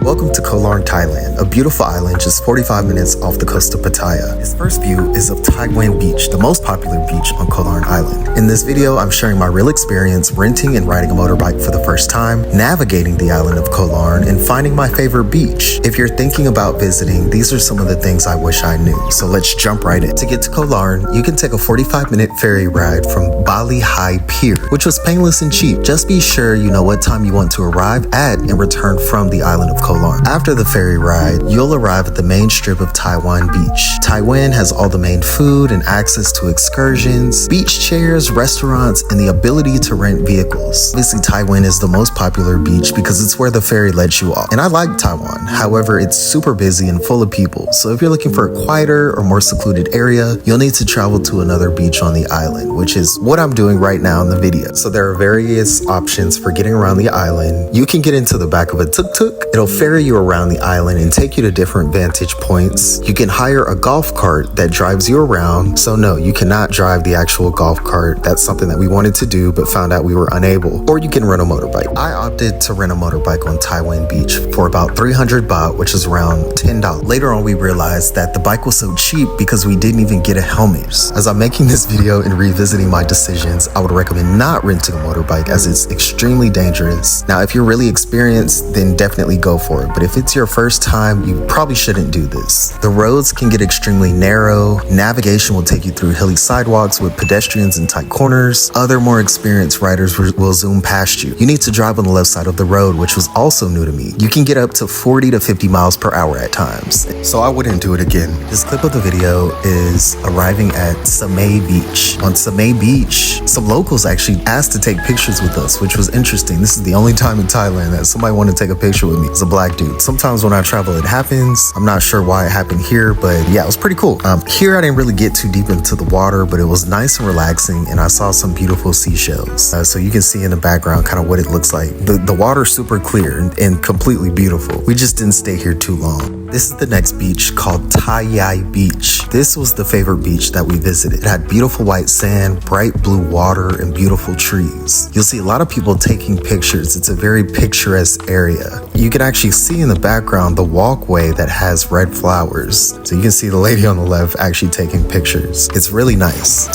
Welcome to Koh Larn, Thailand, a beautiful island just 45 minutes off the coast of Pattaya. Its first view is of Taewen Beach, the most popular beach on Koh Larn Island. In this video, I'm sharing my real experience renting and riding a motorbike for the first time, navigating the island of Koh Larn, and finding my favorite beach. If you're thinking about visiting, these are some of the things I wish I knew. So let's jump right in. To get to Koh Larn, you can take a 45-minute ferry ride from Bali High Pier, which was painless and cheap. Just be sure you know what time you want to arrive at and return from the island of Koh Larn. After the ferry ride, you'll arrive at the main strip of Tai Yai Beach. Taewen has all the main food and access to excursions, beach chairs, restaurants, and the ability to rent vehicles. Obviously, Taewen is the most popular beach because it's where the ferry lets you off. And I like Taiwan. However, it's super busy and full of people. So if you're looking for a quieter or more secluded area, you'll need to travel to another beach on the island, which is what I'm doing right now in the video. So there are various options for getting around the island. You can get into the back of a tuk-tuk. It'll ferry you around the island and take you to different vantage points. You can hire a golf cart that drives you around. So no, you cannot drive the actual golf cart. That's something that we wanted to do but found out we were unable. Or you can rent a motorbike. I opted to rent a motorbike on Taewen Beach for about 300 baht, which is around $10. Later on, we realized that the bike was so cheap because we didn't even get a helmet. As I'm making this video and revisiting my decisions, I would recommend not renting a motorbike as it's extremely dangerous. Now, if you're really experienced, then definitely go for it. But if it's your first time, you probably shouldn't do this. The roads can get extremely narrow. Navigation will take you through hilly sidewalks with pedestrians and tight corners. Other more experienced riders will zoom past you. You need to drive on the left side of the road, which was also new to me. You can get up to 40 to 50 miles per hour at times. So I wouldn't do it again. This clip of the video is arriving at Samae Beach. On Samae Beach, some locals actually asked to take pictures with us, which was interesting. This is the only time in Thailand that somebody wanted to take a picture with me. It's a black dude. Sometimes when I travel, it happens. I'm not sure why it happened here, but yeah, it was pretty cool. Here, I didn't really get too deep into the water, but it was nice and relaxing, and I saw some beautiful seashells. So you can see in the background kind of what it looks like. The water's super clear and completely beautiful. We just didn't stay here too long. This is the next beach called Tai Yai Beach. This was the favorite beach that we visited. It had beautiful white sand, bright blue water, and beautiful trees. You'll see a lot of people taking pictures. It's a very picturesque area. You can actually see in the background the walkway that has red flowers. So you can see the lady on the left actually taking pictures. It's really nice.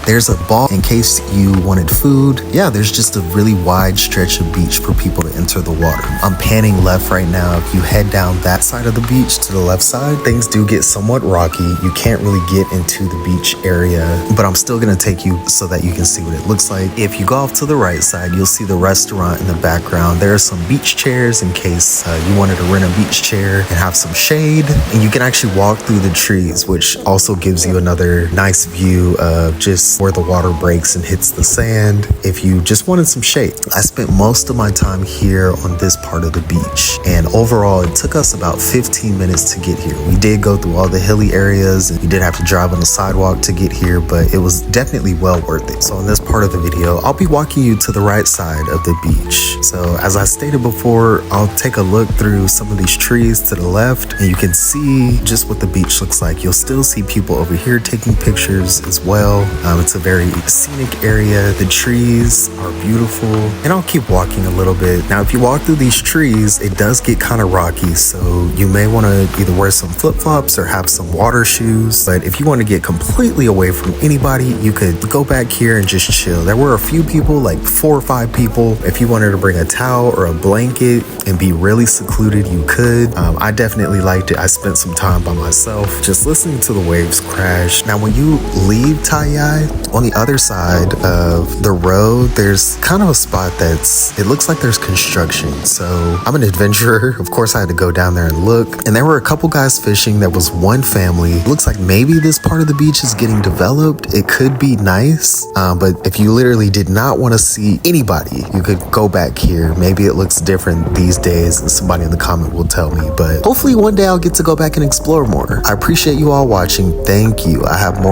There's a bar in case you wanted food. Yeah, there's just a really wide stretch of beach for people to enter the water. I'm panning left right now. If you head down that side of the beach to the left side, things do get somewhat rocky. You can't really get into the beach area, but I'm still gonna take you so that you can see what it looks like. If you go off to the right side, you'll see the restaurant in the background. There are some beach chairs in case you wanted to rent a beach chair and have some shade. And you can actually walk through the trees, which also gives you another nice view of just where the water breaks and hits the sand if you just wanted some shade. I spent most of my time here on this part of the beach, and overall it took us about 15 minutes to get here. We did go through all the hilly areas and we did have to drive on the sidewalk to get here, but it was definitely well worth it. So in this part of the video, I'll be walking you to the right side of the beach. So as I stated before, I'll take a look through some of these trees to the left and you can see just what the beach looks like. You'll still see people over here taking pictures as well. It's a very scenic area. The trees are beautiful, and I'll keep walking a little bit. Now, if you walk through these trees, it does get kind of rocky, so you may want to either wear some flip-flops or have some water shoes. But if you want to get completely away from anybody, you could go back here and just chill. There were a few people, like 4 or 5 people. If you wanted to bring a towel or a blanket and be really secluded, you could. I definitely liked it. I spent some time by myself just listening to the waves crash. Now, when you leave Tai Yai, on the other side of the road, there's kind of a spot it looks like there's construction. So I'm an adventurer. Of course, I had to go down there and look. And there were a couple guys fishing. There was one family. It looks like maybe this part of the beach is getting developed. It could be nice. But if you literally did not want to see anybody, you could go back here. Maybe it looks different these days and somebody in the comment will tell me. But hopefully one day I'll get to go back and explore more. I appreciate you all watching. Thank you. I have more